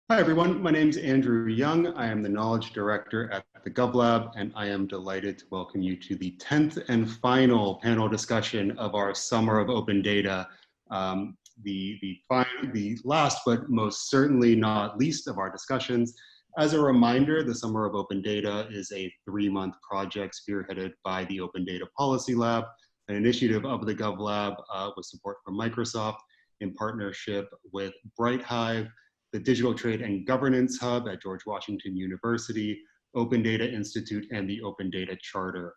Hi everyone, my name is Andrew Young. I am the Knowledge Director at the GovLab, and I am delighted to welcome you to the 10th and final panel discussion of our Summer of Open Data. The last but most certainly not least of our discussions. As a reminder, the Summer of Open Data is a 3-month project spearheaded by the Open Data Policy Lab, an initiative of the GovLab with support from Microsoft in partnership with BrightHive, the Digital Trade and Governance Hub at George Washington University, Open Data Institute, and the Open Data Charter.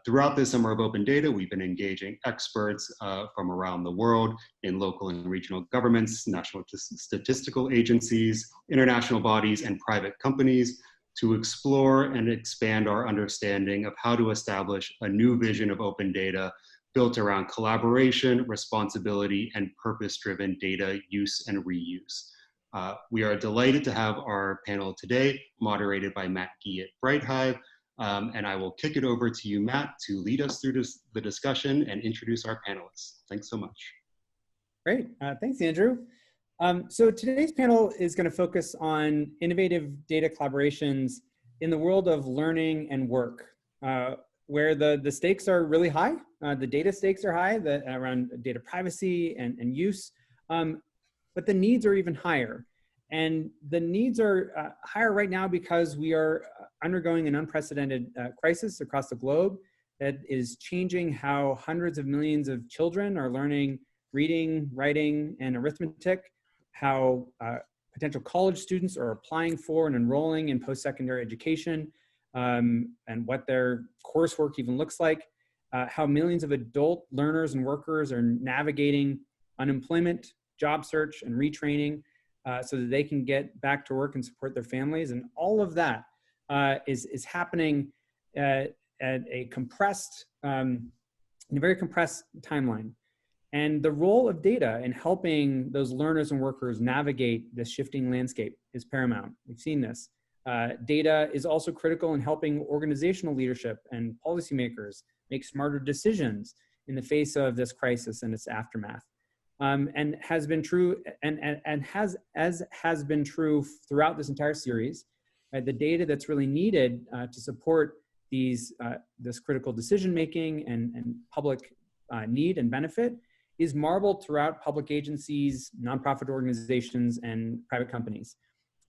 Throughout this Summer of Open Data, we've been engaging experts from around the world in local and regional governments, national statistical agencies, international bodies, and private companies to explore and expand our understanding of how to establish a new vision of open data built around collaboration, responsibility, and purpose-driven data use and reuse. We are delighted to have our panel today, moderated by Matt Gee at BrightHive, and I will kick it over to you, Matt, to lead us through the discussion and introduce our panelists. Thanks so much. Great, thanks, Andrew. So today's panel is going to focus on innovative data collaborations in the world of learning and work, where the stakes are really high. The data stakes are high around data privacy and use. But the needs are even higher. And the needs are higher right now because we are undergoing an unprecedented crisis across the globe that is changing how hundreds of millions of children are learning reading, writing, and arithmetic, how potential college students are applying for and enrolling in post-secondary education, and what their coursework even looks like, how millions of adult learners and workers are navigating unemployment, job search, and retraining so that they can get back to work and support their families. And all of that is happening at a compressed, in a very compressed timeline. And the role of data in helping those learners and workers navigate this shifting landscape is paramount. We've seen this. Data is also critical in helping organizational leadership and policymakers make smarter decisions in the face of this crisis and its aftermath. And has been true, has been true throughout this entire series. The data that's really needed to support this critical decision making and public need and benefit is marbled throughout public agencies, nonprofit organizations, and private companies.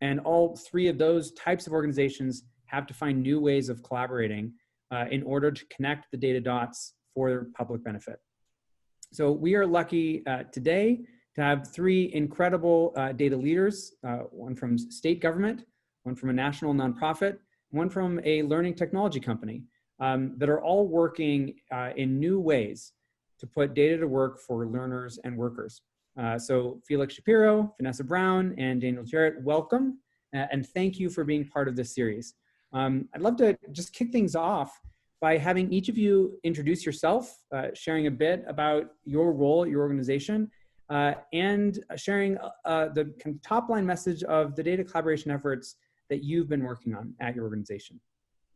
And all three of those types of organizations have to find new ways of collaborating in order to connect the data dots for public benefit. So we are lucky today to have three incredible data leaders, one from state government, one from a national nonprofit, one from a learning technology company that are all working in new ways to put data to work for learners and workers. So Felix Shapiro, Vanessa Brown, and Daniel Jarratt, welcome, and thank you for being part of this series. I'd love to just kick things off by having each of you introduce yourself, sharing a bit about your role at your organization, and sharing the top line message of the data collaboration efforts that you've been working on at your organization.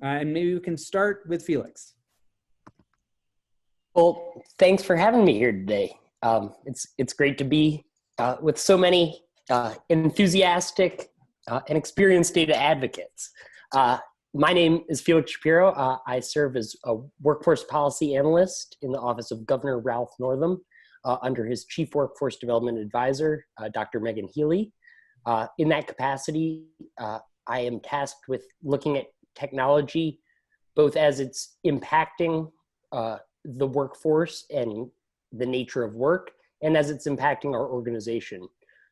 And maybe we can start with Felix. Well, thanks for having me here today. It's great to be with so many enthusiastic and experienced data advocates. My name is Felix Shapiro. I serve as a workforce policy analyst in the office of Governor Ralph Northam under his chief workforce development advisor, Dr. Megan Healy. In that capacity, I am tasked with looking at technology, both as it's impacting the workforce and the nature of work, and as it's impacting our organization.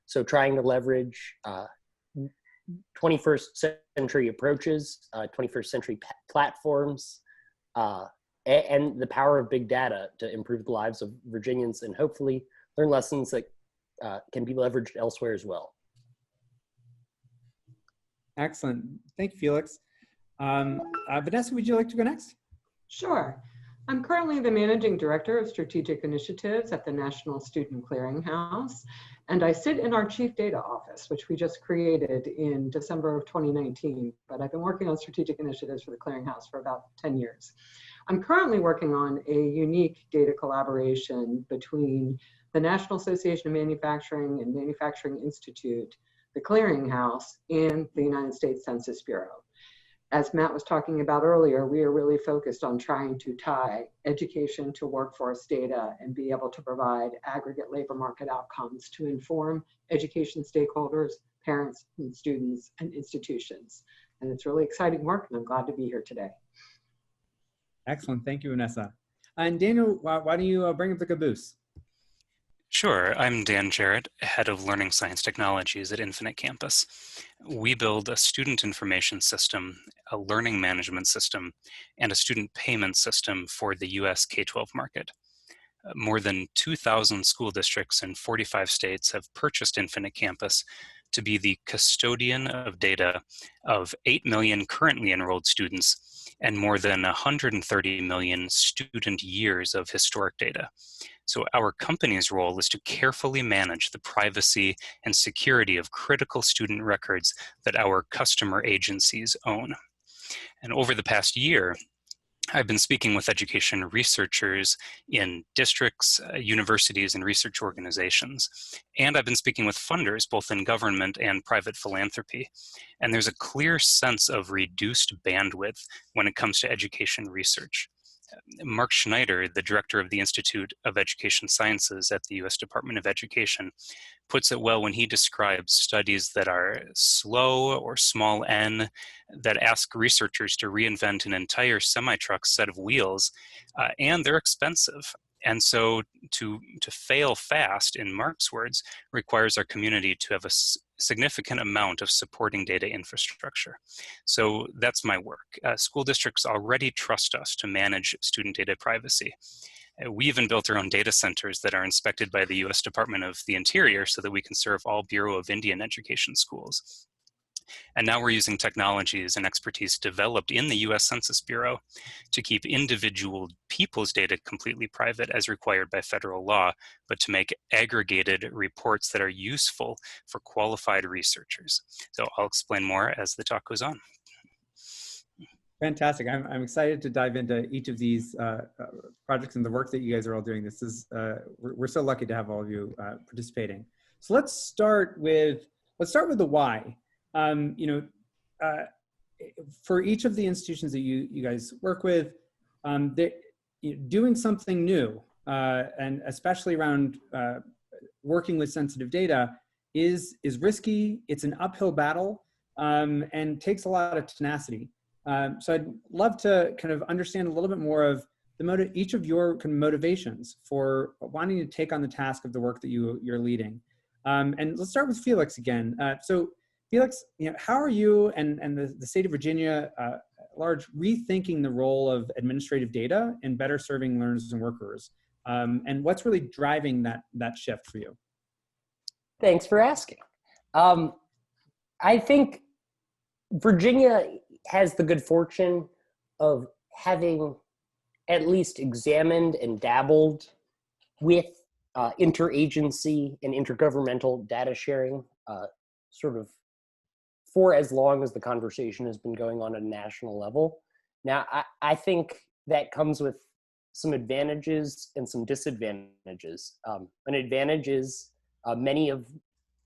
So trying to leverage 21st century approaches, 21st century platforms, and the power of big data to improve the lives of Virginians and hopefully learn lessons that can be leveraged elsewhere as well. Excellent. Thank you, Felix. Vanessa, would you like to go next? Sure. I'm currently the Managing Director of Strategic Initiatives at the National Student Clearinghouse, and I sit in our Chief Data Office, which we just created in December of 2019, but I've been working on strategic initiatives for the Clearinghouse for about 10 years. I'm currently working on a unique data collaboration between the National Association of Manufacturing and Manufacturing Institute, the Clearinghouse in the United States Census Bureau. As Matt was talking about earlier, we are really focused on trying to tie education to workforce data and be able to provide aggregate labor market outcomes to inform education stakeholders, parents, and students, and institutions. And it's really exciting work, and I'm glad to be here today. Excellent. Thank you, Vanessa. And Daniel, why don't you bring up the caboose? Sure, I'm Dan Jarratt, Head of Learning Science Technologies at Infinite Campus. We build a student information system, a learning management system, and a student payment system for the US K-12 market. More than 2,000 school districts in 45 states have purchased Infinite Campus to be the custodian of data of 8 million currently enrolled students and more than 130 million student years of historic data. So our company's role is to carefully manage the privacy and security of critical student records that our customer agencies own. And over the past year, I've been speaking with education researchers in districts, universities, and research organizations. And I've been speaking with funders, both in government and private philanthropy. And there's a clear sense of reduced bandwidth when it comes to education research. Mark Schneider, the director of the Institute of Education Sciences at the US Department of Education, puts it well when he describes studies that are slow or small n, that ask researchers to reinvent an entire semi-truck set of wheels, and they're expensive. And so to fail fast, in Mark's words, requires our community to have a significant amount of supporting data infrastructure. So that's my work. School districts already trust us to manage student data privacy. We even built our own data centers that are inspected by the US Department of the Interior so that we can serve all Bureau of Indian Education schools. And now we're using technologies and expertise developed in the US Census Bureau to keep individual people's data completely private as required by federal law, but to make aggregated reports that are useful for qualified researchers. So I'll explain more as the talk goes on. Fantastic. I'm excited to dive into each of these projects and the work that you guys are all doing. This is, we're so lucky to have all of you participating. So let's start with the why. For each of the institutions that you guys work with, doing something new, and especially around working with sensitive data is risky. It's an uphill battle, and takes a lot of tenacity. So I'd love to kind of understand a little bit more of each of your kind of motivations for wanting to take on the task of the work that you're leading. And let's start with Felix again. So Felix, how are you and the state of Virginia at large rethinking the role of administrative data in better serving learners and workers? And what's really driving that shift for you? Thanks for asking. I think Virginia has the good fortune of having at least examined and dabbled with interagency and intergovernmental data sharing sort of for as long as the conversation has been going on at a national level. Now, I think that comes with some advantages and some disadvantages. An advantage is many of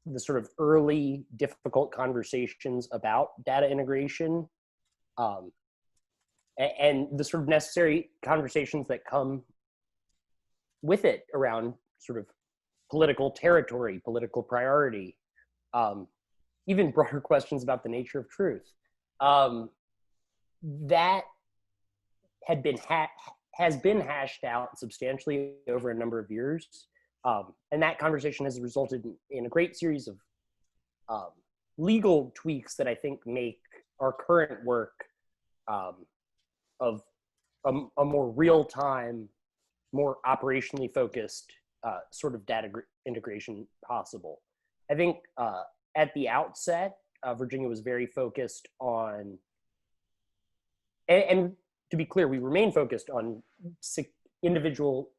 the sort of early difficult conversations about data integration and the sort of necessary conversations that come with it around sort of political territory, political priority, even broader questions about the nature of truth. That has been hashed out substantially over a number of years. And that conversation has resulted in a great series of legal tweaks that I think make our current work of a more real-time, more operationally focused sort of data integration possible. I think at the outset, Virginia was very focused on, and to be clear, we remain focused on individual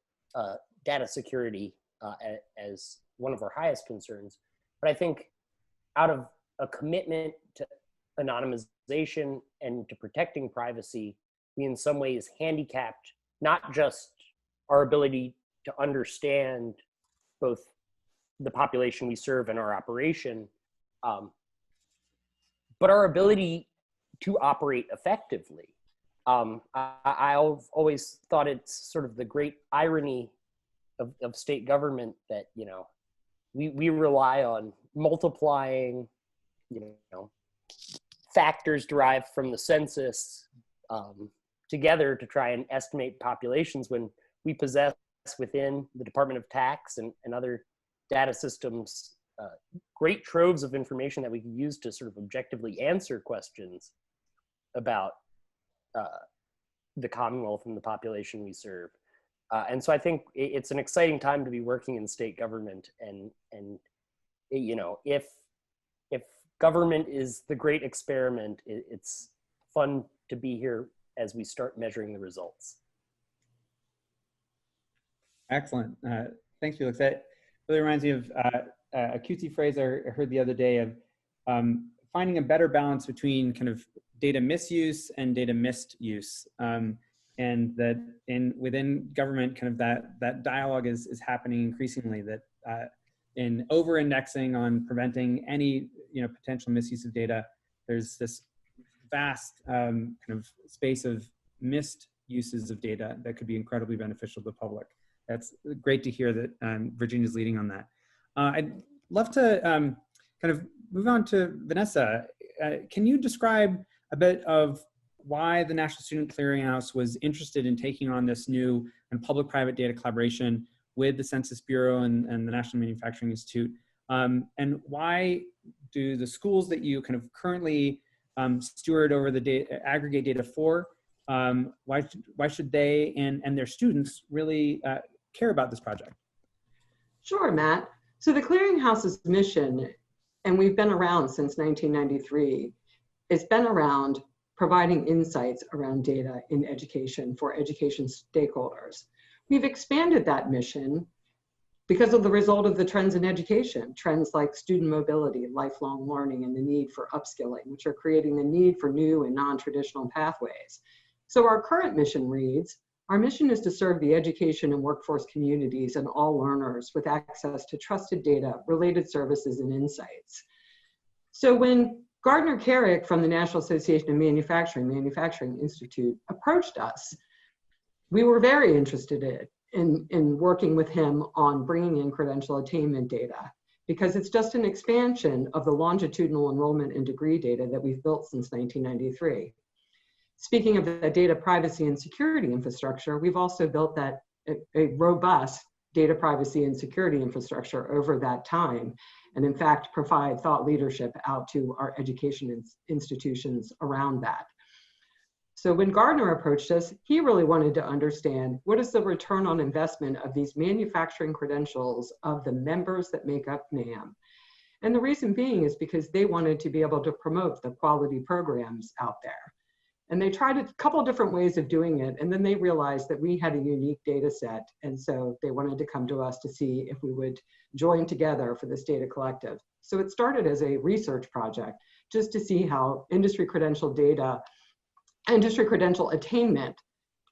data security as one of our highest concerns. But I think out of a commitment to anonymization and to protecting privacy, we in some ways handicapped not just our ability to understand both the population we serve and our operation, but our ability to operate effectively. I've always thought it's sort of the great irony of state government that, you know, we rely on multiplying, you know, factors derived from the census together to try and estimate populations when we possess within the Department of Tax and other data systems great troves of information that we can use to sort of objectively answer questions about the Commonwealth and the population we serve. And so I think it's an exciting time to be working in state government, and you know, if government is the great experiment, it's fun to be here as we start measuring the results. Excellent. Thanks, Felix. That really reminds me of a cutesy phrase I heard the other day of finding a better balance between kind of data misuse and data misuse. And that within government, kind of that dialogue is happening increasingly, that in over-indexing on preventing any, you know, potential misuse of data, there's this vast kind of space of missed uses of data that could be incredibly beneficial to the public. That's great to hear that Virginia's leading on that. I'd love to kind of move on to Vanessa. Can you describe a bit of why the National Student Clearinghouse was interested in taking on this new and public-private data collaboration with the Census Bureau and the National Manufacturing Institute? And why do the schools that you kind of currently steward over the data, aggregate data for, why should they and their students really care about this project? Sure, Matt. So the Clearinghouse's mission, and we've been around since 1993, it's been around providing insights around data in education for education stakeholders. We've expanded that mission because of the result of the trends in education, trends like student mobility, lifelong learning, and the need for upskilling, which are creating the need for new and non-traditional pathways. So our current mission reads, our mission is to serve the education and workforce communities and all learners with access to trusted data, related services, and insights. So when Gardner Carrick from the National Association of Manufacturing Institute approached us, we were very interested in working with him on bringing in credential attainment data, because it's just an expansion of the longitudinal enrollment and degree data that we've built since 1993. Speaking of the data privacy and security infrastructure, we've also built a robust data privacy and security infrastructure over that time, and in fact provide thought leadership out to our education institutions around that. So when Gardner approached us, he really wanted to understand what is the return on investment of these manufacturing credentials of the members that make up NAM. And the reason being is because they wanted to be able to promote the quality programs out there. And they tried a couple different ways of doing it, and then they realized that we had a unique data set, and so they wanted to come to us to see if we would join together for this data collective. So it started as a research project, just to see how industry credential data, industry credential attainment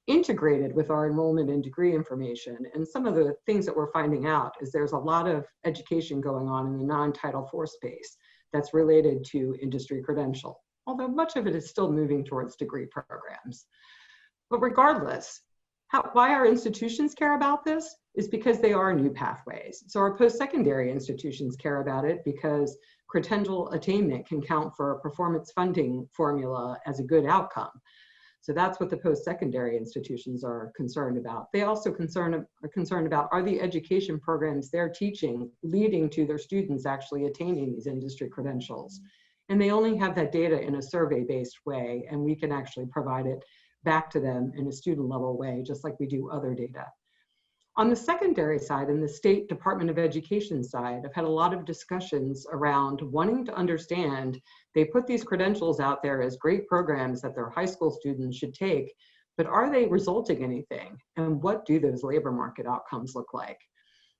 integrated with our enrollment and degree information. And some of the things that we're finding out is there's a lot of education going on in the non-Title IV space that's related to industry credential, although much of it is still moving towards degree programs. But regardless, why our institutions care about this is because they are new pathways. So our post-secondary institutions care about it because credential attainment can count for a performance funding formula as a good outcome. So that's what the post-secondary institutions are concerned about. They also are concerned about, are the education programs they're teaching leading to their students actually attaining these industry credentials? And they only have that data in a survey-based way, and we can actually provide it back to them in a student-level way, just like we do other data. On the secondary side, in the State Department of Education side, I've had a lot of discussions around wanting to understand, they put these credentials out there as great programs that their high school students should take, but are they resulting in anything? And what do those labor market outcomes look like?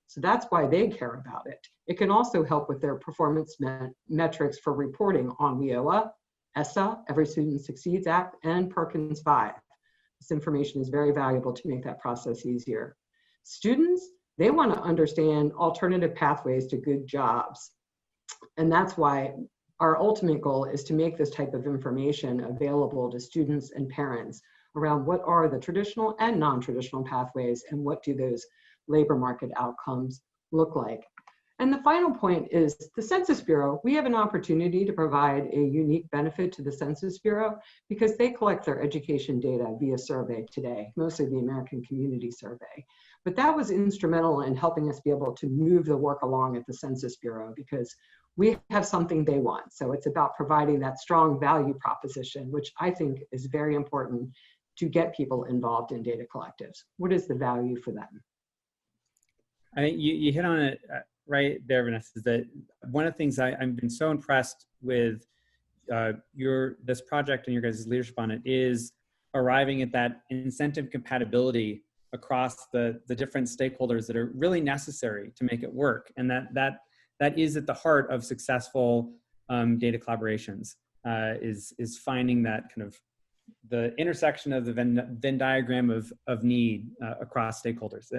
So that's why they care about it. It can also help with their performance metrics for reporting on WIOA, ESSA, Every Student Succeeds Act, and Perkins 5. This information is very valuable to make that process easier. Students, they want to understand alternative pathways to good jobs. And that's why our ultimate goal is to make this type of information available to students and parents around what are the traditional and non-traditional pathways and what do those labor market outcomes look like. And the final point is the Census Bureau. We have an opportunity to provide a unique benefit to the Census Bureau because they collect their education data via survey today, mostly the American Community Survey. But that was instrumental in helping us be able to move the work along at the Census Bureau because we have something they want. So it's about providing that strong value proposition, which I think is very important to get people involved in data collectives. What is the value for them? I think you hit on it right there, Vanessa, is that one of the things I've been so impressed with this project and your guys' leadership on it is arriving at that incentive compatibility across the different stakeholders that are really necessary to make it work. And that is at the heart of successful data collaborations, is finding that kind of the intersection of the Venn diagram of need across stakeholders.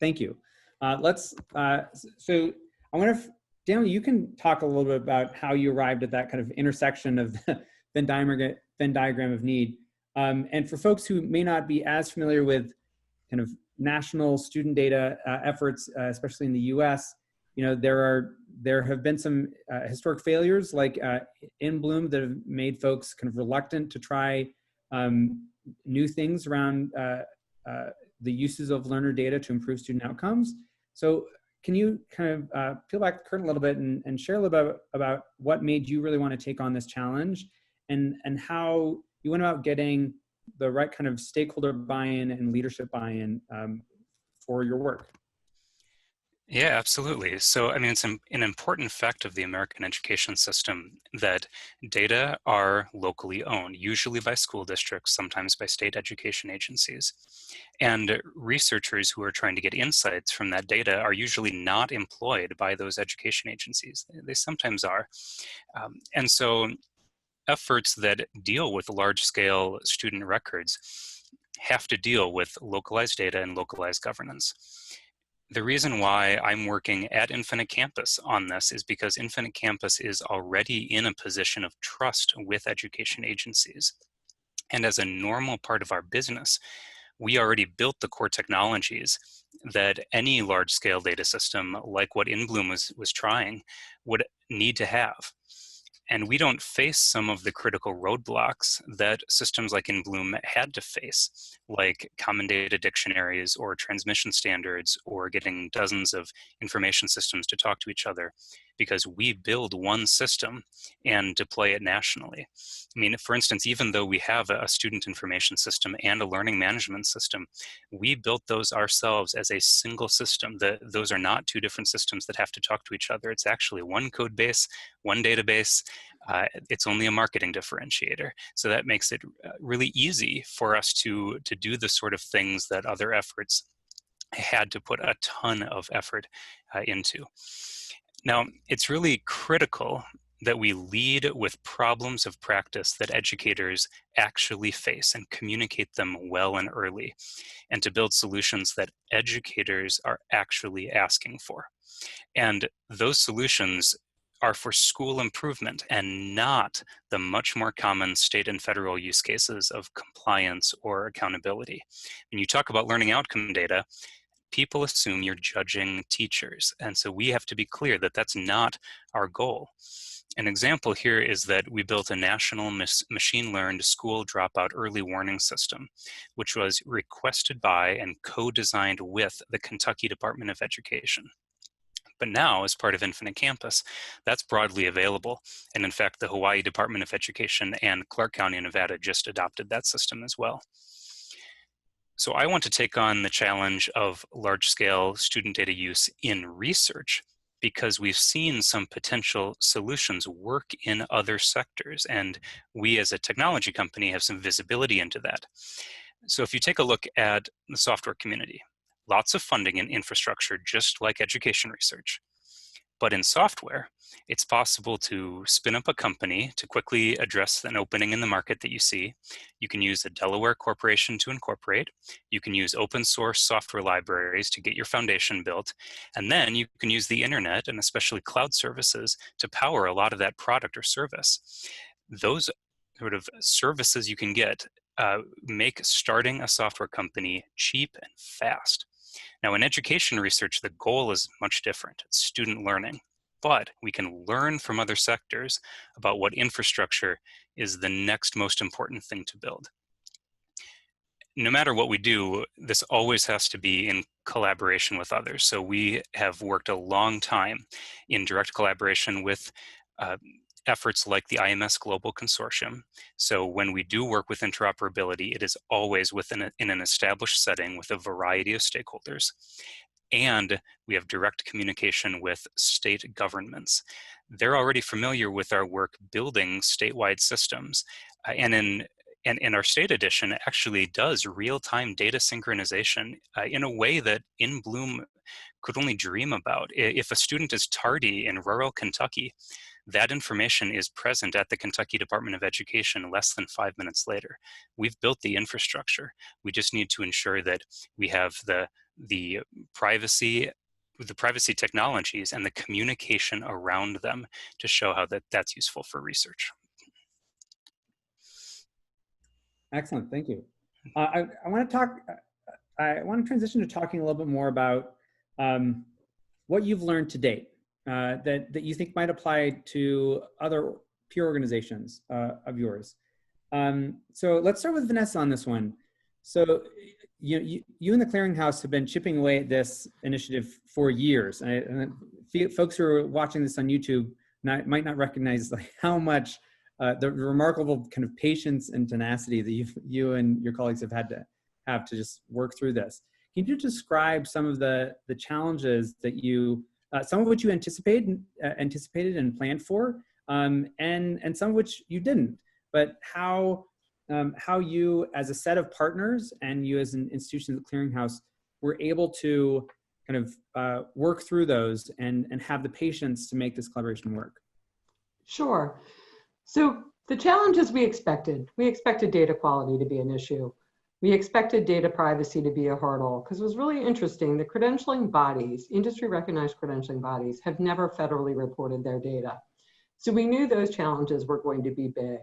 Thank you. So I wonder if, Daniel, you can talk a little bit about how you arrived at that kind of intersection of the Venn diagram of need. And for folks who may not be as familiar with kind of national student data efforts, especially in the US, there have been some historic failures like in Bloom that have made folks kind of reluctant to try new things around the uses of learner data to improve student outcomes. So can you kind of peel back the curtain a little bit and share a little bit about what made you really want to take on this challenge and how you went about getting the right kind of stakeholder buy-in and leadership buy-in for your work? Yeah, absolutely. So, I mean, it's an important fact of the American education system that data are locally owned, usually by school districts, sometimes by state education agencies. And researchers who are trying to get insights from that data are usually not employed by those education agencies. They sometimes are. And so efforts that deal with large-scale student records have to deal with localized data and localized governance. The reason why I'm working at Infinite Campus on this is because Infinite Campus is already in a position of trust with education agencies. And as a normal part of our business, we already built the core technologies that any large-scale data system, like what InBloom was trying, would need to have. And we don't face some of the critical roadblocks that systems like InBloom had to face, like common data dictionaries or transmission standards or getting dozens of information systems to talk to each other, because we build one system and deploy it nationally. I mean, for instance, even though we have a student information system and a learning management system, we built those ourselves as a single system. Those are not two different systems that have to talk to each other. It's actually one code base, one database. It's only a marketing differentiator. So that makes it really easy for us to do the sort of things that other efforts had to put a ton of effort into. Now, it's really critical that we lead with problems of practice that educators actually face and communicate them well and early, and to build solutions that educators are actually asking for. And those solutions are for school improvement and not the much more common state and federal use cases of compliance or accountability. When you talk about learning outcome data, people assume you're judging teachers. And so we have to be clear that that's not our goal. An example here is that we built a national machine-learned school dropout early warning system, which was requested by and co-designed with the Kentucky Department of Education. But now, as part of Infinite Campus, that's broadly available. And in fact, the Hawaii Department of Education and Clark County, Nevada just adopted that system as well. So I want to take on the challenge of large-scale student data use in research because we've seen some potential solutions work in other sectors, and we as a technology company have some visibility into that. So if you take a look at the software community, lots of funding and infrastructure, just like education research, But in software, it's possible to spin up a company to quickly address an opening in the market that you see. You can use a Delaware corporation to incorporate. You can use open source software libraries to get your foundation built. And then you can use the internet, and especially cloud services, to power a lot of that product or service. Those sort of services you can get make starting a software company cheap and fast. Now, in education research, the goal is much different. It's student learning. But we can learn from other sectors about what infrastructure is the next most important thing to build. No matter what we do, this always has to be in collaboration with others. So we have worked a long time in direct collaboration with efforts like the IMS Global Consortium. So when we do work with interoperability, it is always in an established setting with a variety of stakeholders. And we have direct communication with state governments. They're already familiar with our work building statewide systems. And our state edition actually does real-time data synchronization in a way that In Bloom could only dream about. If a student is tardy in rural Kentucky, that information is present at the Kentucky Department of Education less than 5 minutes later. We've built the infrastructure. We just need to ensure that we have the privacy technologies and the communication around them to show how that's useful for research. Excellent, thank you. I want to transition to talking a little bit more about what you've learned to date that you think might apply to other peer organizations of yours. So let's start with Vanessa on this one. So you and the Clearinghouse have been chipping away at this initiative for years. And folks who are watching this on YouTube might not recognize how much the remarkable kind of patience and tenacity that you and your colleagues have had to just work through this. Can you describe some of the challenges that some of which you anticipated and planned for, and some of which you didn't, but how you as a set of partners and you as an institution at the Clearinghouse were able to kind of work through those and have the patience to make this collaboration work? Sure. So the challenges we expected data quality to be an issue. We expected data privacy to be a hurdle, because it was really interesting. The credentialing bodies, industry recognized credentialing bodies, have never federally reported their data. So we knew those challenges were going to be big.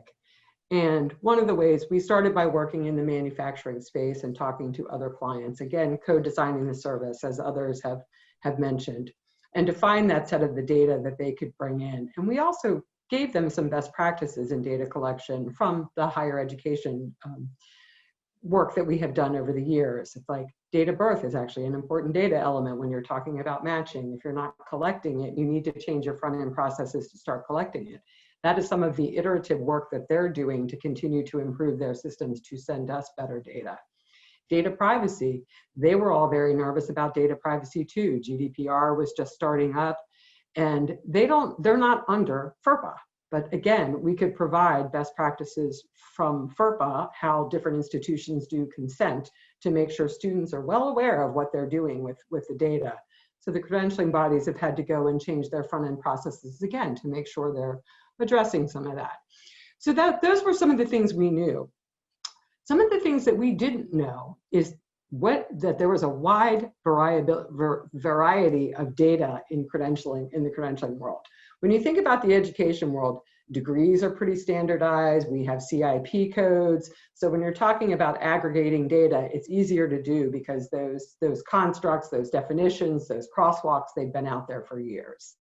And one of the ways we started by working in the manufacturing space and talking to other clients, again, co-designing the service, as others have mentioned, and to find that set of the data that they could bring in. And we also gave them some best practices in data collection from the higher education work that we have done over the years. It's like date of birth is actually an important data element when you're talking about matching. If you're not collecting it, you need to change your front-end processes to start collecting it. That is some of the iterative work that they're doing to continue to improve their systems to send us better data. Data privacy, they were all very nervous about data privacy too. GDPR was just starting up, and they're not under FERPA. But again, we could provide best practices from FERPA, how different institutions do consent, to make sure students are well aware of what they're doing with the data. So the credentialing bodies have had to go and change their front-end processes again to make sure they're addressing some of that. So those were some of the things we knew. Some of the things that we didn't know is that there was a wide variety of data in the credentialing world. When you think about the education world, degrees are pretty standardized. We have CIP codes. So when you're talking about aggregating data, it's easier to do because those constructs, those definitions, those crosswalks, they've been out there for years.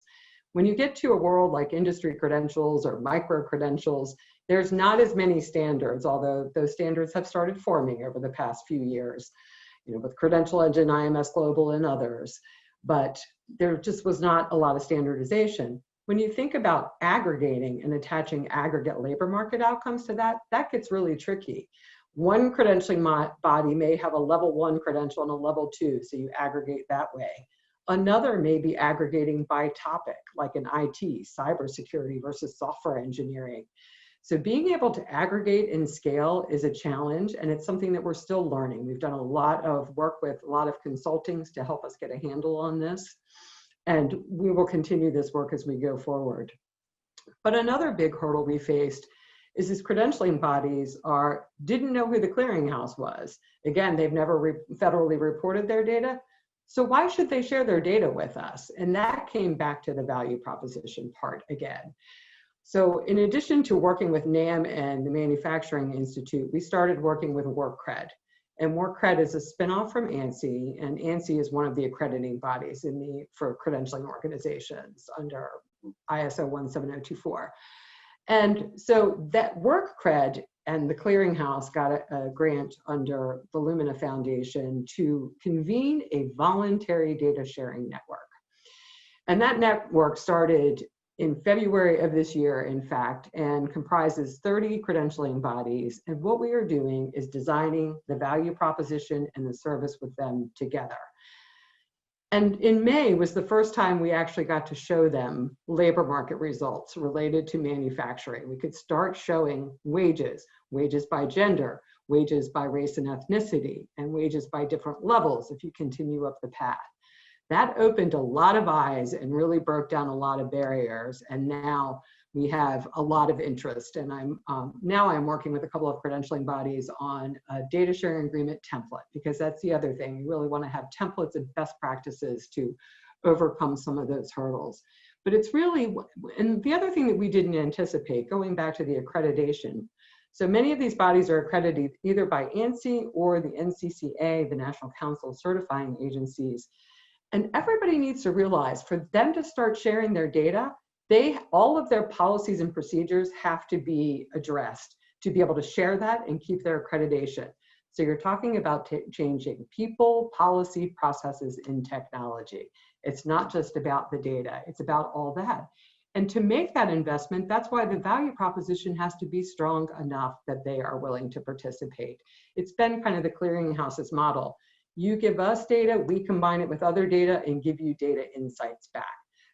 When you get to a world like industry credentials or micro credentials, there's not as many standards, although those standards have started forming over the past few years, with Credential Engine, IMS Global, and others. But there just was not a lot of standardization. When you think about aggregating and attaching aggregate labor market outcomes to that, that gets really tricky. One credentialing body may have a level 1 credential and a level 2, so you aggregate that way. Another may be aggregating by topic, like in IT, cybersecurity versus software engineering. So being able to aggregate and scale is a challenge, and it's something that we're still learning. We've done a lot of work with a lot of consultings to help us get a handle on this. And we will continue this work as we go forward. But another big hurdle we faced is these credentialing bodies didn't know who the clearinghouse was. Again, they've never federally reported their data. So why should they share their data with us? And that came back to the value proposition part again. So in addition to working with NAM and the Manufacturing Institute, we started working with WorkCred. And WorkCred is a spinoff from ANSI, and ANSI is one of the accrediting bodies for credentialing organizations under ISO 17024. And so that WorkCred and the Clearinghouse got a grant under the Lumina Foundation to convene a voluntary data sharing network. And that network started in February of this year, in fact, and comprises 30 credentialing bodies. And what we are doing is designing the value proposition and the service with them together. And in May was the first time we actually got to show them labor market results related to manufacturing. We could start showing wages by gender, wages by race and ethnicity, and wages by different levels if you continue up the path. That opened a lot of eyes and really broke down a lot of barriers. And now we have a lot of interest. And I'm working with a couple of credentialing bodies on a data sharing agreement template, because that's the other thing. We really want to have templates and best practices to overcome some of those hurdles. But it's really, and the other thing that we didn't anticipate, going back to the accreditation. So many of these bodies are accredited either by ANSI or the NCCA, the National Council of Certifying Agencies. And everybody needs to realize, for them to start sharing their data, all of their policies and procedures have to be addressed to be able to share that and keep their accreditation. So you're talking about changing people, policy, processes, and technology. It's not just about the data, it's about all that. And to make that investment, that's why the value proposition has to be strong enough that they are willing to participate. It's been kind of the clearinghouse's model. You give us data, we combine it with other data and give you data insights back.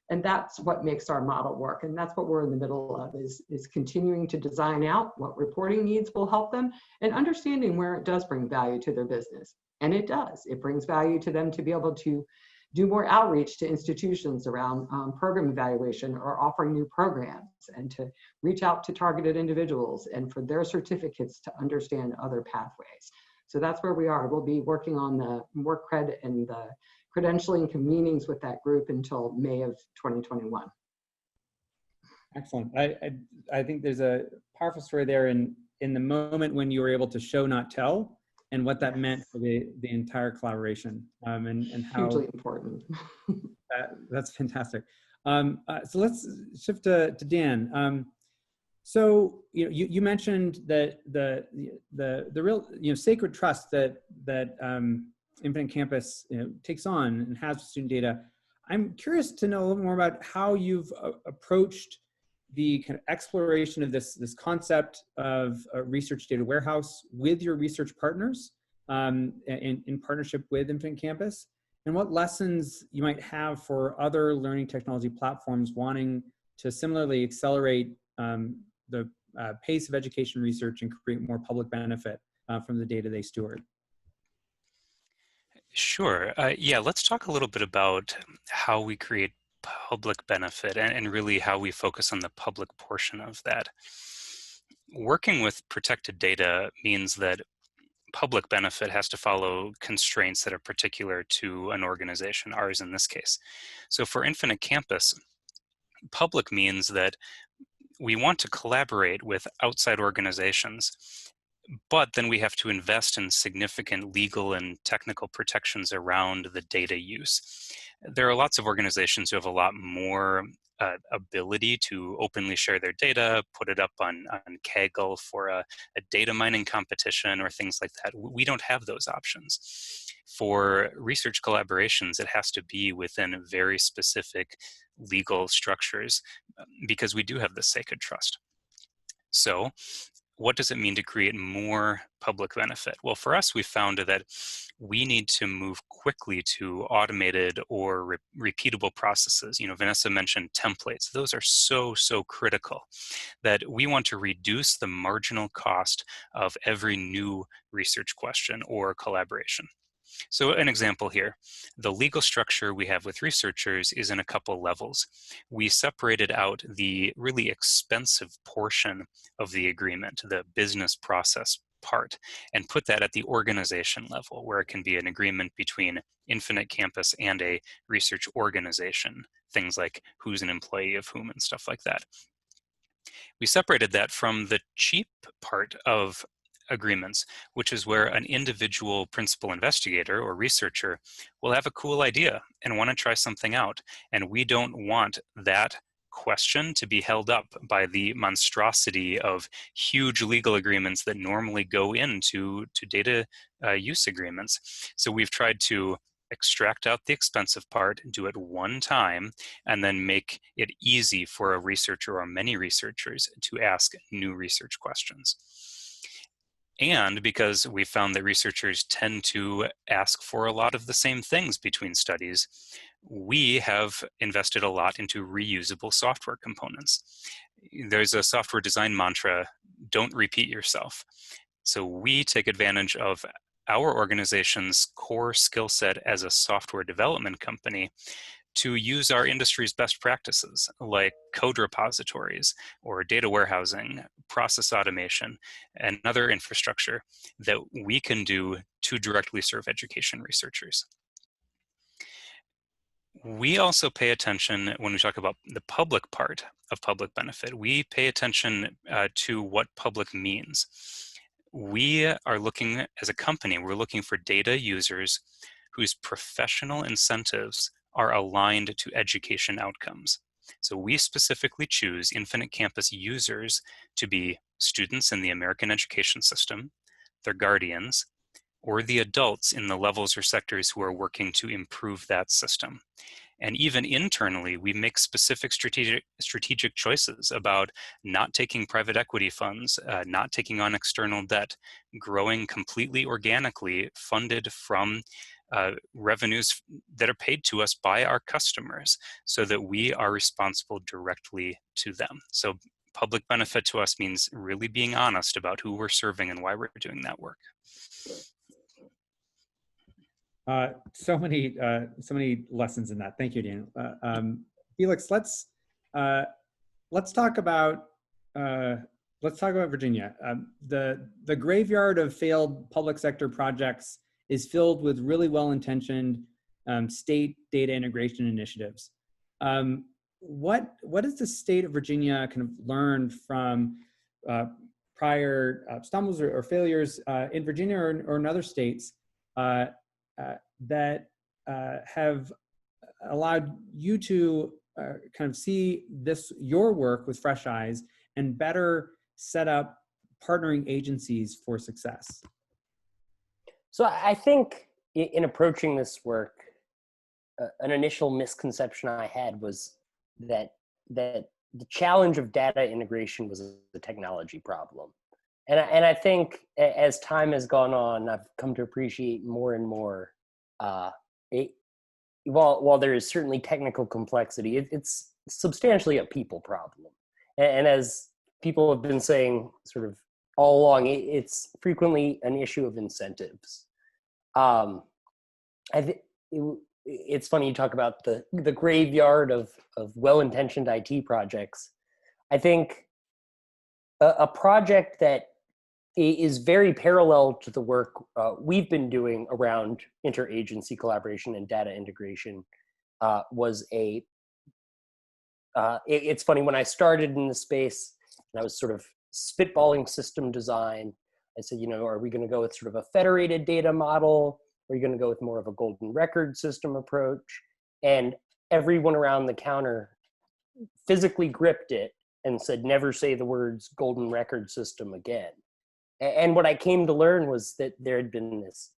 And that's what makes our model work. And that's what we're in the middle of, is continuing to design out what reporting needs will help them, and understanding where it does bring value to their business. And it does. It brings value to them to be able to do more outreach to institutions around program evaluation or offering new programs, and to reach out to targeted individuals and for their certificates to understand other pathways. So that's where we are. We'll be working on the WorkCred and the credentialing convenings with that group until May of 2021. Excellent. I think there's a powerful story there in the moment when you were able to show, not tell, and what that meant for the entire collaboration, and how hugely important. That's fantastic. So let's shift to Dan. So you mentioned that the real sacred trust that Infinite Campus takes on and has student data. I'm curious to know a little more about how you've approached the kind of exploration of this concept of a research data warehouse with your research partners in partnership with Infinite Campus, and what lessons you might have for other learning technology platforms wanting to similarly accelerate the pace of education research and create more public benefit from the data they steward. Sure. Yeah, let's talk a little bit about how we create public benefit and really how we focus on the public portion of that. Working with protected data means that public benefit has to follow constraints that are particular to an organization, ours in this case. So for Infinite Campus, public means that we want to collaborate with outside organizations, but then we have to invest in significant legal and technical protections around the data use. There are lots of organizations who have a lot more ability to openly share their data, put it up on Kaggle for a data mining competition or things like that. We don't have those options. For research collaborations, it has to be within very specific legal structures because we do have this sacred trust. So what does it mean to create more public benefit? Well, for us, we found that we need to move quickly to automated or repeatable processes. Vanessa mentioned templates. Those are so critical that we want to reduce the marginal cost of every new research question or collaboration. So an example here, the legal structure we have with researchers is in a couple levels. We separated out the really expensive portion of the agreement, the business process part, and put that at the organization level, where it can be an agreement between Infinite Campus and a research organization, things like who's an employee of whom and stuff like that. We separated that from the cheap part of agreements, which is where an individual principal investigator or researcher will have a cool idea and want to try something out. And we don't want that question to be held up by the monstrosity of huge legal agreements that normally go into data use agreements. So we've tried to extract out the expensive part, do it one time, and then make it easy for a researcher or many researchers to ask new research questions. And because we found that researchers tend to ask for a lot of the same things between studies, we have invested a lot into reusable software components. There's a software design mantra, don't repeat yourself. So we take advantage of our organization's core skill set as a software development company to use our industry's best practices like code repositories or data warehousing, process automation, and other infrastructure that we can do to directly serve education researchers. We also pay attention when we talk about the public part of public benefit. We pay attention to what public means. We are looking, as a company, we're looking for data users whose professional incentives are aligned to education outcomes. So we specifically choose Infinite Campus users to be students in the American education system, their guardians, or the adults in the levels or sectors who are working to improve that system. And even internally, we make specific strategic choices about not taking private equity funds, not taking on external debt, growing completely organically, funded from revenues that are paid to us by our customers, so that we are responsible directly to them. So public benefit to us means really being honest about who we're serving and why we're doing that work. So many lessons in that. Thank you, Dan. Felix, let's talk about Virginia. The graveyard of failed public sector projects is filled with really well-intentioned state data integration initiatives. What does the state of Virginia kind of learned from prior stumbles or failures in Virginia or in other states that have allowed you to kind of see your work with fresh eyes and better set up partnering agencies for success? So I think in approaching this work, an initial misconception I had was that the challenge of data integration was a technology problem. And I think as time has gone on, I've come to appreciate more and more, while there is certainly technical complexity, it's substantially a people problem. And as people have been saying sort of all along, it's frequently an issue of incentives. It's funny you talk about the graveyard of well-intentioned IT projects. I think a project that is very parallel to the work we've been doing around interagency collaboration and data integration was it's funny, when I started in the space and I was sort of spitballing system design, I said, are we going to go with sort of a federated data model? Or are you going to go with more of a golden record system approach? And everyone around the counter physically gripped it and said, never say the words golden record system again. And what I came to learn was that there had been this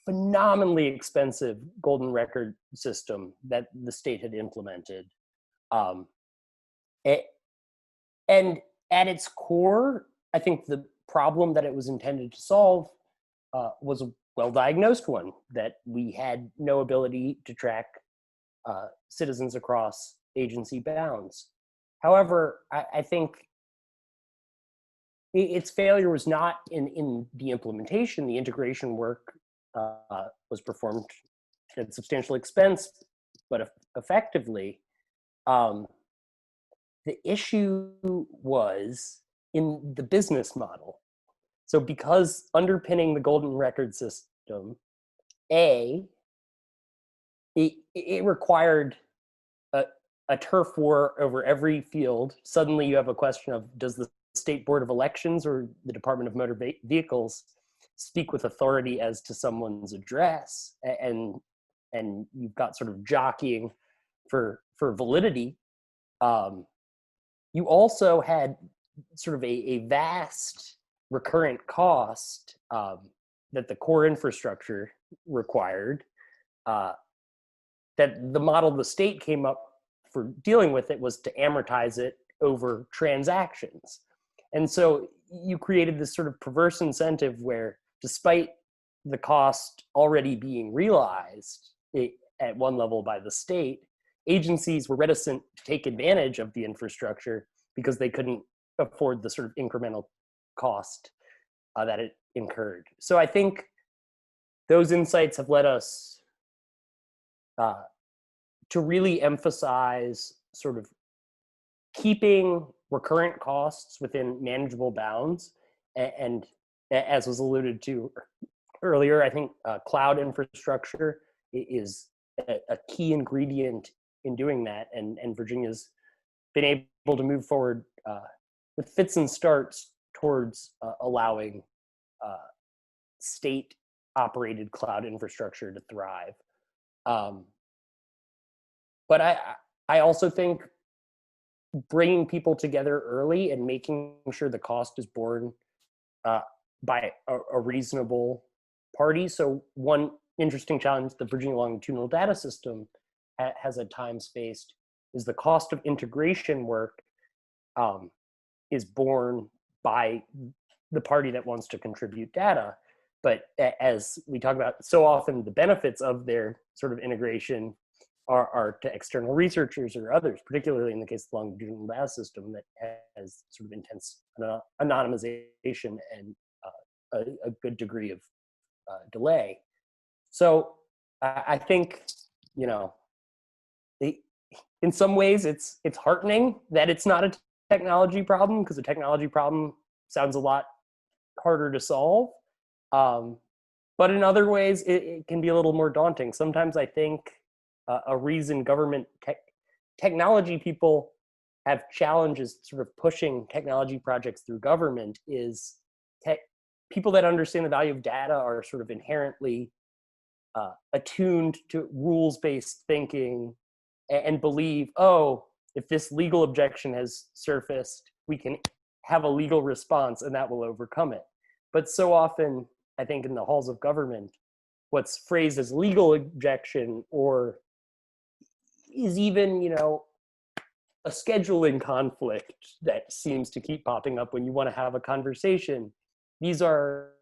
phenomenally expensive golden record system that the state had implemented. And at its core, I think the problem that it was intended to solve was a well-diagnosed one, that we had no ability to track citizens across agency bounds. However, I think its failure was not in the implementation. The integration work was performed at substantial expense, but effectively. The issue was in the business model. So because underpinning the golden record system, it required a turf war over every field. Suddenly you have a question of, does the State Board of Elections or the Department of Motor Vehicles speak with authority as to someone's address? And you've got sort of jockeying for validity. You also had sort of a vast recurrent cost that the core infrastructure required, that the model the state came up for dealing with it was to amortize it over transactions. And so you created this sort of perverse incentive where, despite the cost already being realized at one level by the state, agencies were reticent to take advantage of the infrastructure because they couldn't afford the sort of incremental cost that it incurred. So I think those insights have led us to really emphasize sort of keeping recurrent costs within manageable bounds. And as was alluded to earlier, I think cloud infrastructure is a key ingredient in doing that. And Virginia's been able to move forward with fits and starts towards allowing state-operated cloud infrastructure to thrive. But I also think bringing people together early and making sure the cost is borne by a reasonable party. So one interesting challenge the Virginia Longitudinal Data System has at times faced is the cost of integration work is borne by the party that wants to contribute data. But as we talk about so often, the benefits of their sort of integration are to external researchers or others, particularly in the case of the longitudinal data system that has sort of intense anonymization and a good degree of delay. So I think, you know, in some ways it's heartening that it's not a technology problem, because a technology problem sounds a lot harder to solve. But in other ways, it can be a little more daunting. Sometimes I think a reason government technology people have challenges sort of pushing technology projects through government is people that understand the value of data are sort of inherently attuned to rules-based thinking and believe, oh, if this legal objection has surfaced, we can have a legal response and that will overcome it. But so often, I think in the halls of government, what's phrased as legal objection or is even, you know, a scheduling conflict that seems to keep popping up when you want to have a conversation. These are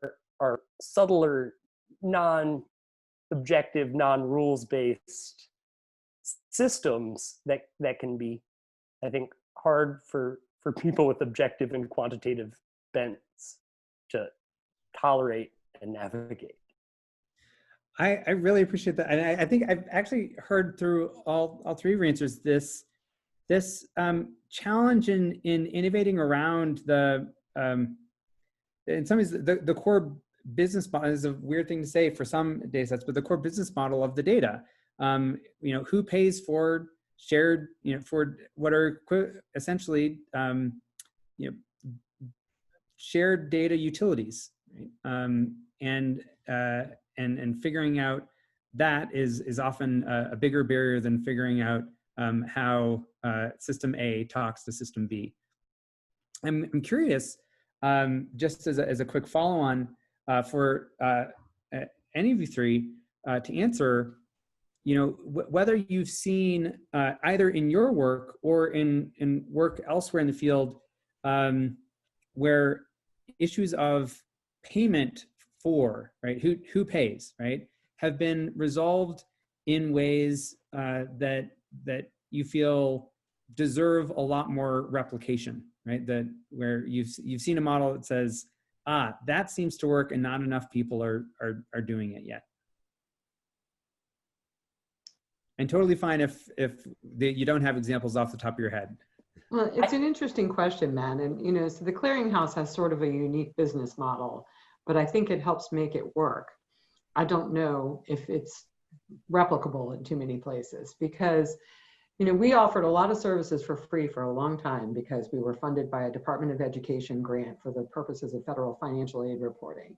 subtler, non-objective, non-rules-based systems that can be, I think, hard for people with objective and quantitative bents to tolerate and navigate. I really appreciate that. And I think I've actually heard through all three of your answers this challenge in innovating around the, in some ways, the core business model is a weird thing to say for some data sets, but the core business model of the data. You know, who pays for shared, you know, for what are essentially, you know, shared data utilities, right? And figuring out that is often a bigger barrier than figuring out how system A talks to system B. I'm curious, just as a quick follow-on for any of you three to answer, you know, whether you've seen either in your work or in work elsewhere in the field where issues of payment for, right, who pays, right, have been resolved in ways that you feel deserve a lot more replication, right? That where you've seen a model that says, that seems to work and not enough people are doing it yet. And totally fine if you don't have examples off the top of your head. Well, it's an interesting question, man. And, so the Clearinghouse has sort of a unique business model, but I think it helps make it work. I don't know if it's replicable in too many places because, we offered a lot of services for free for a long time because we were funded by a Department of Education grant for the purposes of federal financial aid reporting.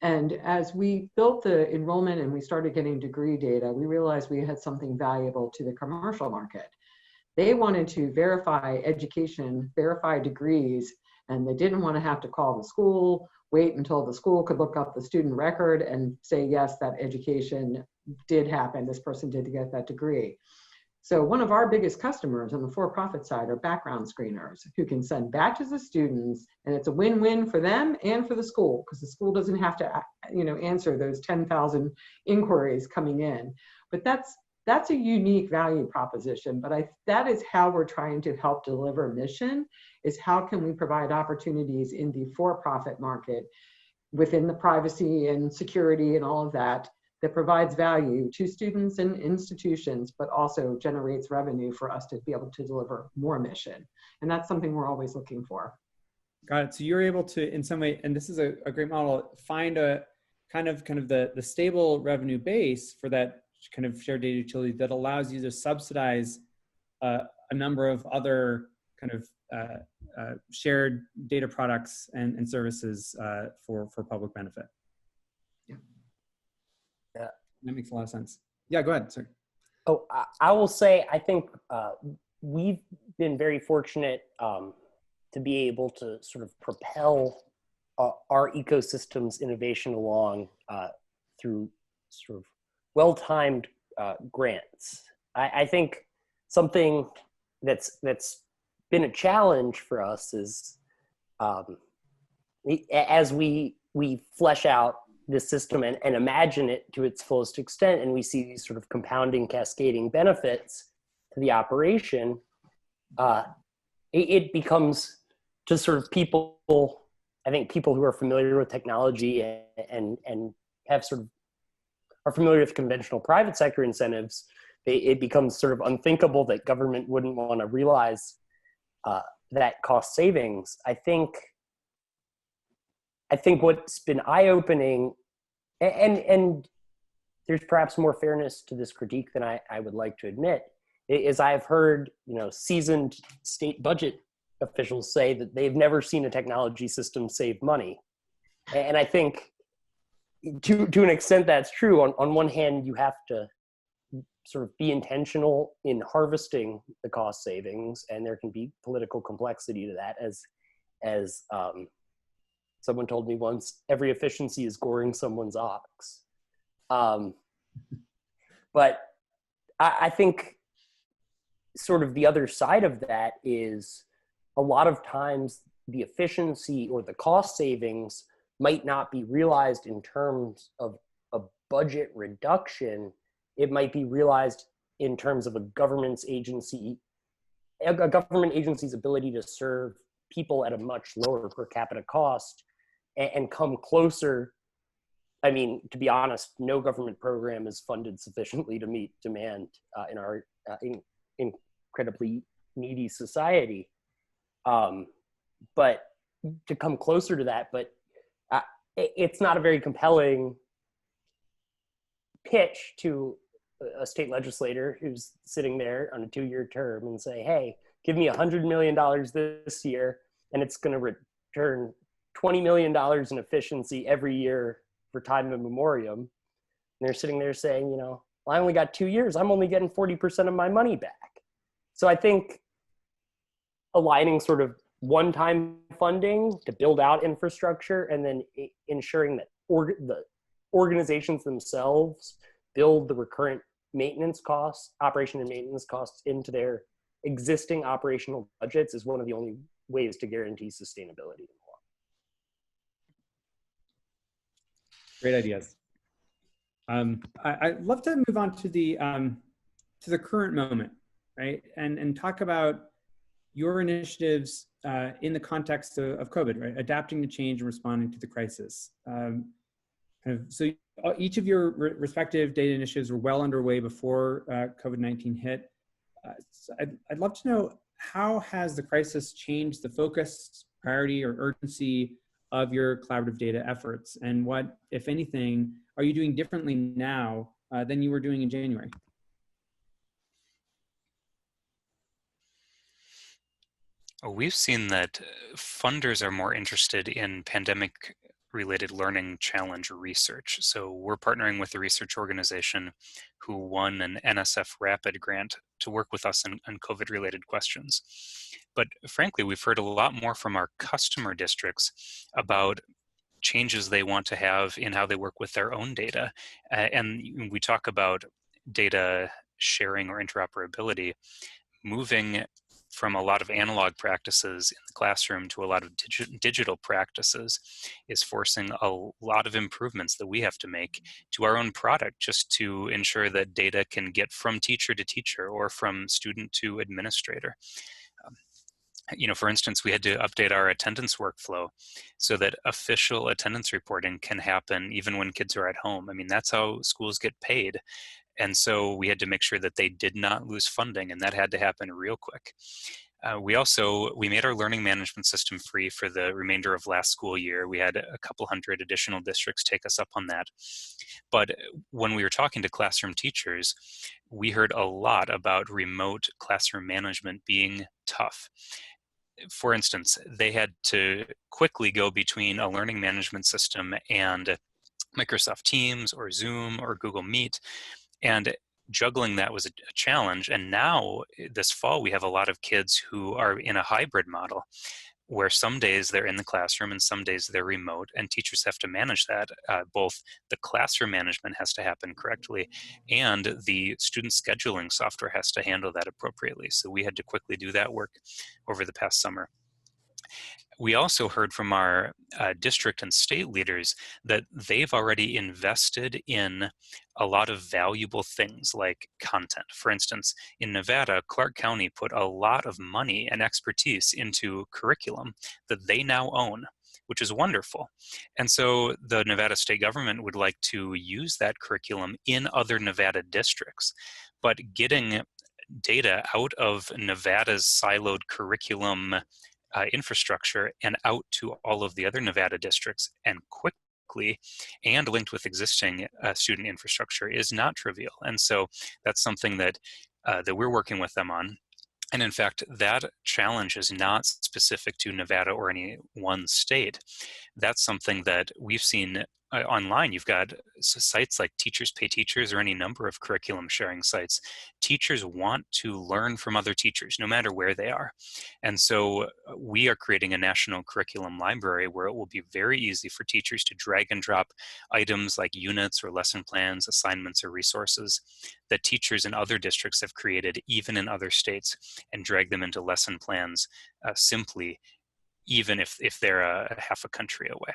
And as we built the enrollment and we started getting degree data, we realized we had something valuable to the commercial market. They wanted to verify education, verify degrees, and they didn't want to have to call the school, wait until the school could look up the student record and say, yes, that education did happen. This person did get that degree. So one of our biggest customers on the for-profit side are background screeners who can send batches of students, and it's a win-win for them and for the school because the school doesn't have to, answer those 10,000 inquiries coming in. But that's a unique value proposition. But that is how we're trying to help deliver mission, is how can we provide opportunities in the for-profit market within the privacy and security and all of that provides value to students and institutions, but also generates revenue for us to be able to deliver more mission. And that's something we're always looking for. Got it. So you're able to, in some way, and this is a great model, find a kind of the stable revenue base for that kind of shared data utility that allows you to subsidize a number of other kind of shared data products and services for public benefit. Yeah, that makes a lot of sense. Yeah, go ahead, sir. Oh, I will say, I think we've been very fortunate to be able to sort of propel our ecosystem's innovation along through sort of well-timed grants. I think something that's been a challenge for us is as we flesh out this system and imagine it to its fullest extent, and we see these sort of compounding, cascading benefits to the operation, it becomes to sort of people, I think people who are familiar with technology and have sort of are familiar with conventional private sector incentives, it becomes sort of unthinkable that government wouldn't want to realize that cost savings. I think what's been eye-opening, and there's perhaps more fairness to this critique than I would like to admit, is I've heard seasoned state budget officials say that they've never seen a technology system save money. And I think to an extent that's true. On one hand, you have to sort of be intentional in harvesting the cost savings, and there can be political complexity to that. As someone told me once, every efficiency is goring someone's ox. But I think sort of the other side of that is a lot of times the efficiency or the cost savings might not be realized in terms of a budget reduction. It might be realized in terms of a government agency's ability to serve people at a much lower per capita cost and come closer. I mean, to be honest, no government program is funded sufficiently to meet demand in our incredibly needy society. But to come closer to that, but it's not a very compelling pitch to a state legislator who's sitting there on a 2-year term and say, hey, give me $100 million this year, and it's going to return $20 million in efficiency every year for time immemorial. And they're sitting there saying, well, I only got 2 years. I'm only getting 40% of my money back. So I think aligning sort of one-time funding to build out infrastructure and then ensuring that the organizations themselves build the recurrent maintenance costs, operation and maintenance costs into their existing operational budgets is one of the only ways to guarantee sustainability. Great ideas. I'd love to move on to the current moment, right? And talk about your initiatives in the context of COVID, right? Adapting to change and responding to the crisis. So each of your respective data initiatives were well underway before COVID-19 hit. So I'd love to know, how has the crisis changed the focus, priority, or urgency of your collaborative data efforts? And what, if anything, are you doing differently now than you were doing in January? We've seen that funders are more interested in pandemic-related learning challenge research. So we're partnering with a research organization who won an NSF Rapid grant to work with us on COVID-related questions. But frankly, we've heard a lot more from our customer districts about changes they want to have in how they work with their own data. And we talk about data sharing or interoperability, moving from a lot of analog practices in the classroom to a lot of digital practices is forcing a lot of improvements that we have to make to our own product, just to ensure that data can get from teacher to teacher or from student to administrator. You know, for instance, we had to update our attendance workflow so that official attendance reporting can happen even when kids are at home. I mean, that's how schools get paid. And so we had to make sure that they did not lose funding, and that had to happen real quick. We made our learning management system free for the remainder of last school year. We had a couple hundred additional districts take us up on that. But when we were talking to classroom teachers, we heard a lot about remote classroom management being tough. For instance, they had to quickly go between a learning management system and Microsoft Teams or Zoom or Google Meet. And juggling that was a challenge. And now this fall, we have a lot of kids who are in a hybrid model where some days they're in the classroom and some days they're remote, and teachers have to manage that. Both the classroom management has to happen correctly and the student scheduling software has to handle that appropriately. So we had to quickly do that work over the past summer. We also heard from our district and state leaders that they've already invested in a lot of valuable things like content. For instance, in Nevada, Clark County put a lot of money and expertise into curriculum that they now own, which is wonderful. And so the Nevada state government would like to use that curriculum in other Nevada districts, but getting data out of Nevada's siloed curriculum infrastructure and out to all of the other Nevada districts and quickly and linked with existing student infrastructure is not trivial. And so that's something that we're working with them on. And in fact, that challenge is not specific to Nevada or any one state. That's something that we've seen online. You've got sites like Teachers Pay Teachers or any number of curriculum sharing sites. Teachers want to learn from other teachers, no matter where they are. And so we are creating a national curriculum library where it will be very easy for teachers to drag and drop items like units or lesson plans, assignments, or resources that teachers in other districts have created, even in other states, and drag them into lesson plans simply, even if they're a half a country away.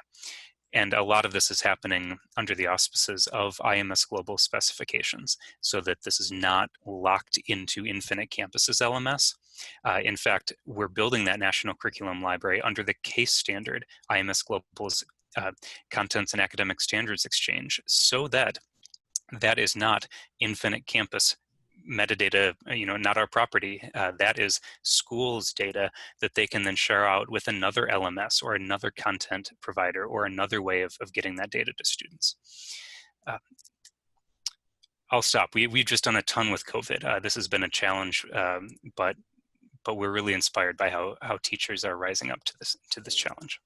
And a lot of this is happening under the auspices of IMS Global specifications, so that this is not locked into Infinite Campus's LMS. In fact, we're building that national curriculum library under the CASE standard, IMS Global's Contents and Academic Standards Exchange, so that that is not Infinite Campus metadata, not our property. That is schools' data that they can then share out with another LMS or another content provider or another way of getting that data to students. I'll stop. We've just done a ton with COVID. This has been a challenge, but we're really inspired by how teachers are rising up to this challenge.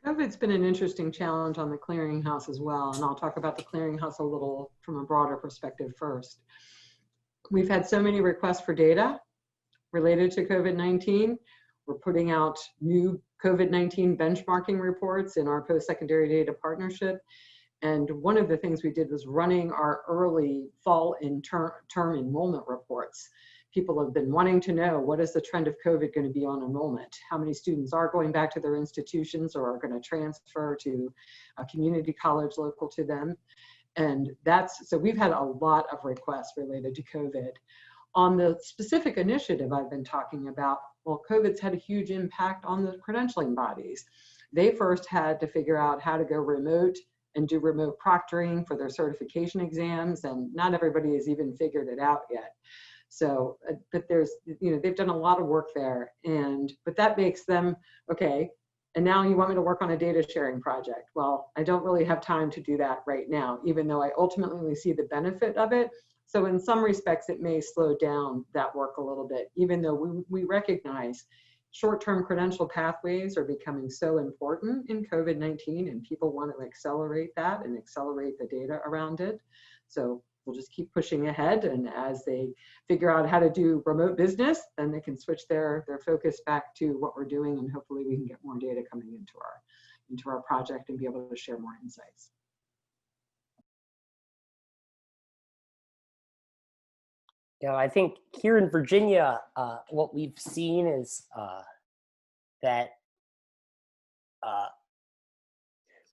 COVID's been an interesting challenge on the Clearinghouse as well, and I'll talk about the Clearinghouse a little from a broader perspective first. We've had so many requests for data related to COVID-19. We're putting out new COVID-19 benchmarking reports in our post-secondary data partnership. And one of the things we did was running our early fall term enrollment reports. People have been wanting to know, what is the trend of COVID going to be on enrollment? How many students are going back to their institutions or are going to transfer to a community college local to them? And so we've had a lot of requests related to COVID. On the specific initiative I've been talking about, well, COVID's had a huge impact on the credentialing bodies. They first had to figure out how to go remote and do remote proctoring for their certification exams, and not everybody has even figured it out yet. So, but there's, they've done a lot of work there, but that makes them, okay, and now you want me to work on a data sharing project. Well, I don't really have time to do that right now, even though I ultimately see the benefit of it. So in some respects, it may slow down that work a little bit, even though we recognize short-term credential pathways are becoming so important in COVID-19, and people want to accelerate that and accelerate the data around it. So we'll just keep pushing ahead, and as they figure out how to do remote business, then they can switch their focus back to what we're doing, and hopefully we can get more data coming into our project and be able to share more insights. Yeah, I think here in Virginia, what we've seen is that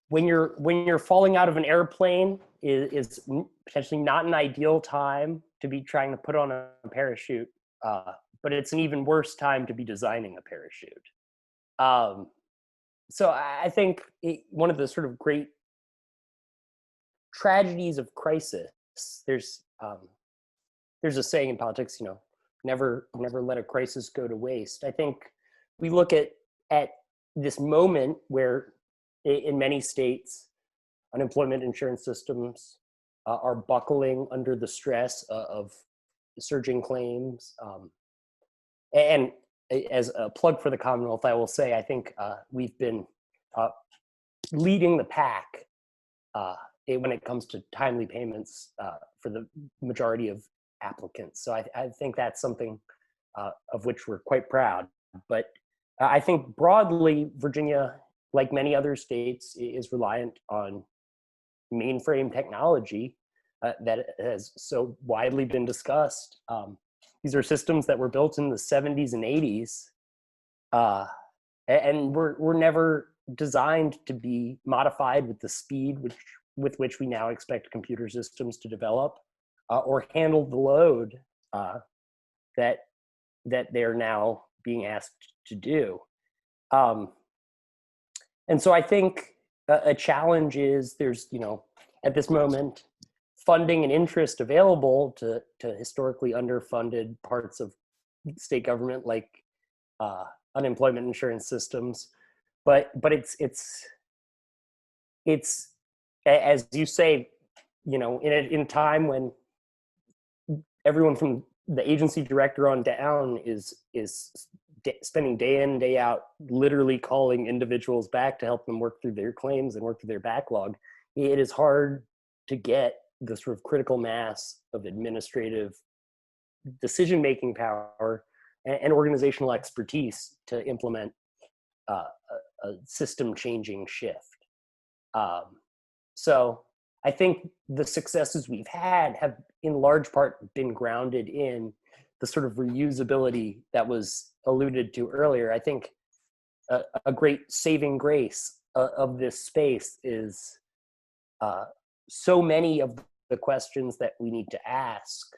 when you're falling out of an airplane is potentially not an ideal time to be trying to put on a parachute, but it's an even worse time to be designing a parachute. So I think one of the sort of great tragedies of crisis, there's a saying in politics, never let a crisis go to waste. I think we look at this moment where in many states, unemployment insurance systems are buckling under the stress of surging claims. And as a plug for the Commonwealth, I will say, I think we've been leading the pack when it comes to timely payments for the majority of applicants. So I think that's something of which we're quite proud. But I think broadly, Virginia, like many other states, is reliant on mainframe technology that has so widely been discussed. These are systems that were built in the 70s and 80s, and were never designed to be modified with the speed with which we now expect computer systems to develop, or handle the load that they're now being asked to do. And so I think a challenge is there's, at this moment, funding and interest available to historically underfunded parts of state government, like unemployment insurance systems. But it's as you say, in a time when everyone from the agency director on down is spending day in, day out, literally calling individuals back to help them work through their claims and work through their backlog, it is hard to get the sort of critical mass of administrative decision-making power and organizational expertise to implement a system-changing shift. So I think the successes we've had have in large part been grounded in the sort of reusability that was alluded to earlier. I think a great saving grace of this space is so many of the questions that we need to ask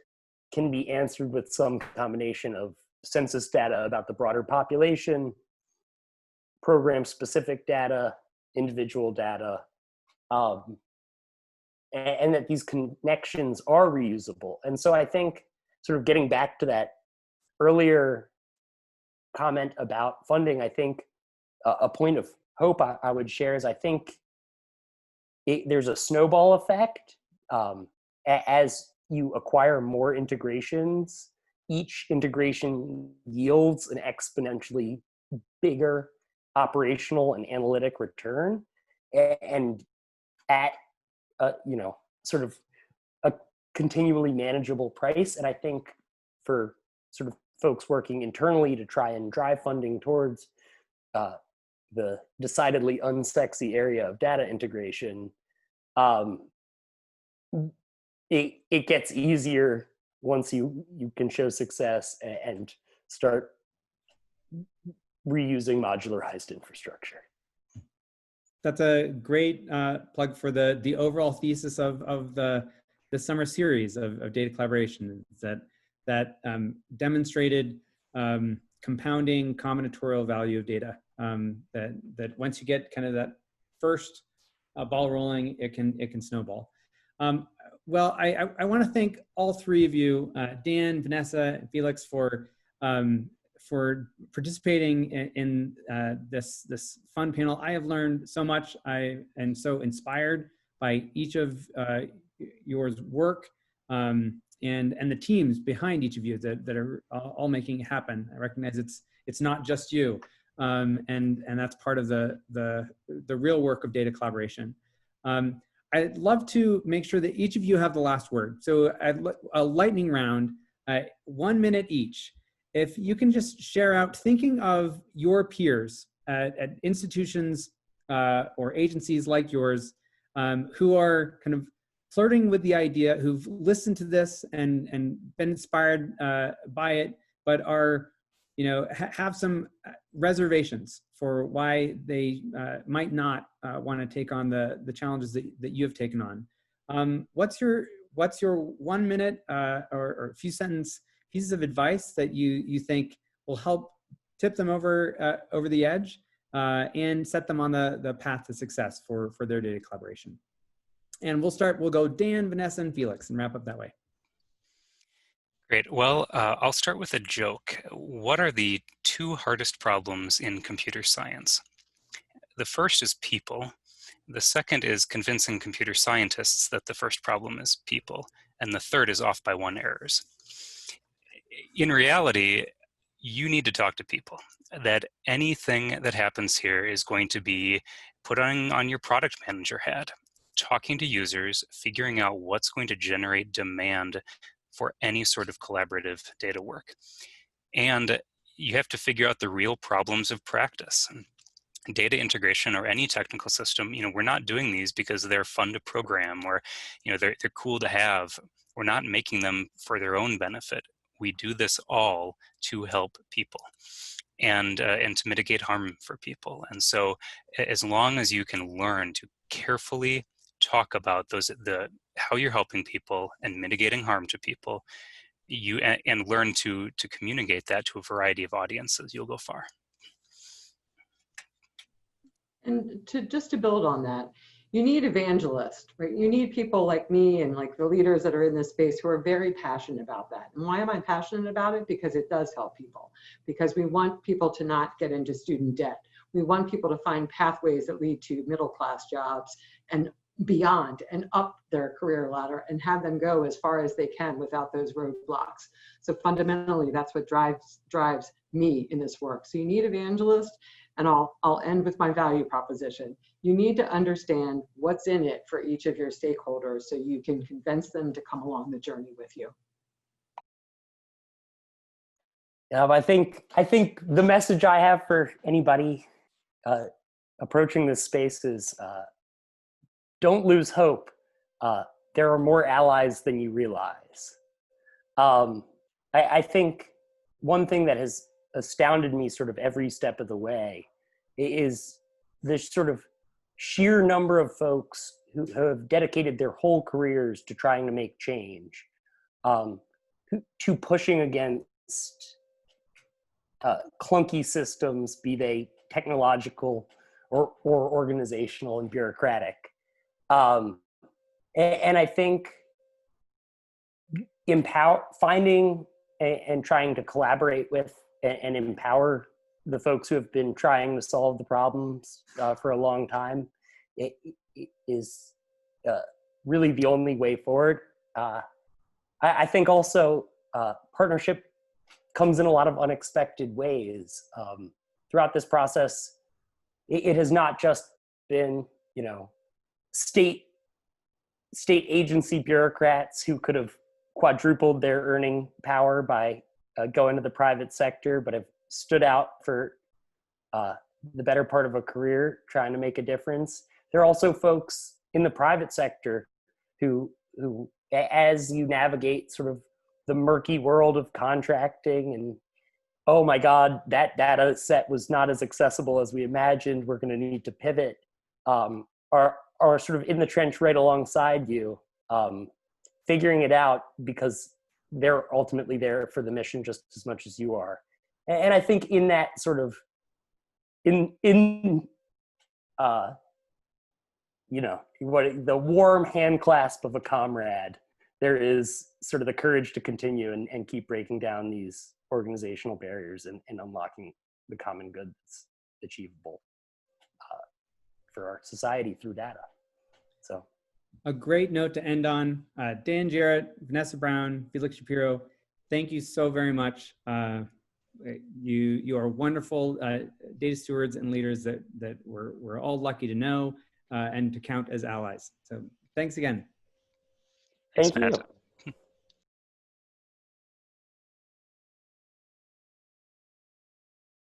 can be answered with some combination of census data about the broader population, program-specific data, individual data, and that these connections are reusable. And so I think sort of getting back to that earlier comment about funding, I think a point of hope I would share is I think there's a snowball effect. As you acquire more integrations, each integration yields an exponentially bigger operational and analytic return, and at sort of a continually manageable price. And I think for sort of folks working internally to try and drive funding towards the decidedly unsexy area of data integration, it gets easier once you can show success and start reusing modularized infrastructure. That's a great plug for the overall thesis of the summer series of data collaboration. Is that that demonstrated compounding combinatorial value of data. That once you get kind of that first ball rolling, it can snowball. Well, I want to thank all three of you, Dan, Vanessa, and Felix, for participating in this fun panel. I have learned so much. I am so inspired by each of yours work and the teams behind each of you that are all making it happen. I recognize it's not just you, and that's part of the real work of data collaboration. I'd love to make sure that each of you have the last word. So a lightning round, 1 minute each. If you can just share out, thinking of your peers at institutions or agencies like yours who are kind of flirting with the idea, who've listened to this and been inspired by it, but are, have some reservations for why they might not want to take on the challenges that you have taken on. What's your 1 minute or a few sentence pieces of advice that you think will help tip them over the edge and set them on the path to success for their data collaboration? And we'll go Dan, Vanessa, and Felix and wrap up that way. Great. Well, I'll start with a joke. What are the two hardest problems in computer science? The first is people. The second is convincing computer scientists that the first problem is people. And the third is off by 1 errors. In reality, you need to talk to people. That anything that happens here is going to be putting on your product manager hat, talking to users, figuring out what's going to generate demand for any sort of collaborative data work. And you have to figure out the real problems of practice. Data integration or any technical system, we're not doing these because they're fun to program or, they're cool to have. We're not making them for their own benefit. We do this all to help people and to mitigate harm for people. And so as long as you can learn to carefully talk about how you're helping people and mitigating harm to people, and learn to communicate that to a variety of audiences, you'll go far. And just to build on that, you need evangelists, right? You need people like me and like the leaders that are in this space who are very passionate about that. And why am I passionate about it? Because it does help people. Because we want people to not get into student debt. We want people to find pathways that lead to middle-class jobs and beyond and up their career ladder and have them go as far as they can without those roadblocks. So fundamentally, that's what drives me in this work. So you need evangelists, and I'll end with my value proposition. You need to understand what's in it for each of your stakeholders so you can convince them to come along the journey with you. I think the message I have for anybody approaching this space is don't lose hope. There are more allies than you realize. I think one thing that has astounded me sort of every step of the way is this sort of sheer number of folks who have dedicated their whole careers to trying to make change, to pushing against clunky systems, be they technological or organizational and bureaucratic. And I think finding and trying to collaborate with and empower the folks who have been trying to solve the problems for a long time is really the only way forward. I think also partnership comes in a lot of unexpected ways. Throughout this process, it has not just been, state agency bureaucrats who could have quadrupled their earning power by going to the private sector, but have stood out for the better part of a career trying to make a difference. There are also folks in the private sector who as you navigate sort of the murky world of contracting and, oh my God, that data set was not as accessible as we imagined, we're going to need to pivot, are sort of in the trench right alongside you, figuring it out because they're ultimately there for the mission just as much as you are. And I think in that sort of, you know, the warm hand clasp of a comrade, there is sort of the courage to continue and keep breaking down these organizational barriers and unlocking the common good that's achievable for our society through data. So a great note to end on. Dan Jarratt, Vanessa Brown, Felix Shapiro, thank you so very much. You are wonderful data stewards and leaders that we're all lucky to know and to count as allies. So thanks again. Thank you.